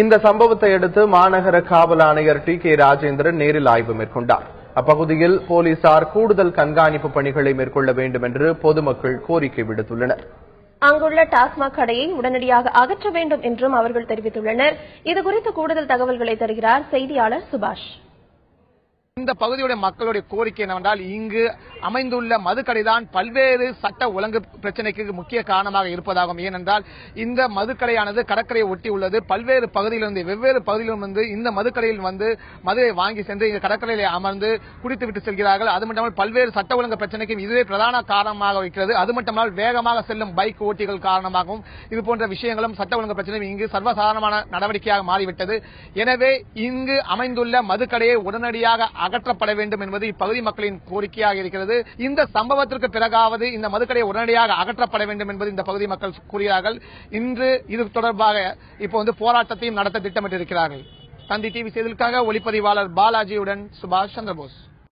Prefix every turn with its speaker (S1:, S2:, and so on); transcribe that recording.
S1: இந்த சம்பவத்தை அடுத்து மாநகர காவல் ஆணையர் டி.கே. ராஜேந்திரன் நேரில் ஆய்வு மேற்கொண்டார். அப்பகுதியில் போலீசார் கூடுதல் கண்காணிப்பு பணிகளை மேற்கொள்ள வேண்டும் என்று பொதுமக்கள் கோரிக்கை விடுத்துள்ளனர்.
S2: அங்குள்ள டாஸ்மாக் கடையை உடனடியாக அகற்ற வேண்டும் என்றும் அவர்கள் தெரிவித்துள்ளனர். இதுகுறித்து கூடுதல் தகவல்களை தருகிறார் செய்தியாளர் சுபாஷ்.
S3: இந்த பகுதியுடைய மக்களுடைய கோரிக்கை என்னவென்றால், இங்கு அமைந்துள்ள மதுக்கடைதான் பல்வேறு சட்ட ஒழுங்கு பிரச்சனைக்கு முக்கிய காரணமாக இருப்பதாகும். ஏனென்றால் இந்த மதுக்கடையானது கடற்கரையை ஒட்டி உள்ளது. பல்வேறு பகுதியிலிருந்து வெவ்வேறு பகுதியிலிருந்து இந்த மதுக்கடையில் வந்து மதுவை வாங்கி சென்று இந்த கடற்கரையில் அமர்ந்து குடித்துவிட்டு செல்கிறார்கள். அது மட்டுமல்ல, பல்வேறு சட்ட ஒழுங்கு பிரச்சனைக்கும் இதுவே பிரதான காரணமாக இருக்கிறது. அது மட்டுமல்ல, வேகமாக செல்லும் பைக் ஓட்டிகள் காரணமாகவும் இது போன்ற விஷயங்களும் சட்ட ஒழுங்கு பிரச்சனை இங்கு சர்வசாதாரணமான நடவடிக்கையாக மாறிவிட்டது. எனவே இங்கு அமைந்துள்ள மதுக்கடையை உடனடியாக அகற்றப்பட வேண்டும் என்பது இப்பகுதி மக்களின் கோரிக்கையாக இருக்கிறது. இந்த சம்பவத்திற்கு பிறகாவது இந்த மதுக்கடையை உடனடியாக அகற்றப்பட வேண்டும் என்பது இந்த பகுதி மக்கள் கூறுகிறார்கள். இன்று இது தொடர்பாக போராட்டத்தையும் நடத்த திட்டமிட்டிருக்கிறார்கள். தந்தி டிவி செய்திகளுக்காக ஒளிப்பதிவாளர் பாலாஜியுடன் சுபாஷ் சந்திரபோஸ்.